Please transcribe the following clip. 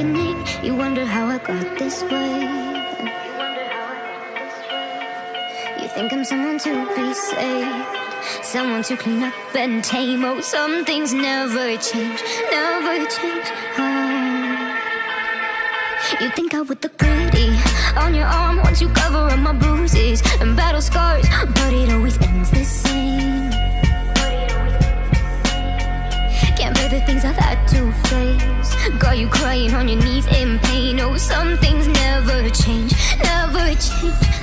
awakening. You wonder how I got this way. You think I'm someone to be saved, someone to clean up and tame. Oh, some things never change, never change. Oh. You think I would look pretty on your arm once you cover up my bruises and battle scars, but it always ends the same. Can't bear the things I've had to face. Got you crying on your knees in pain. Oh, some things never change, never change.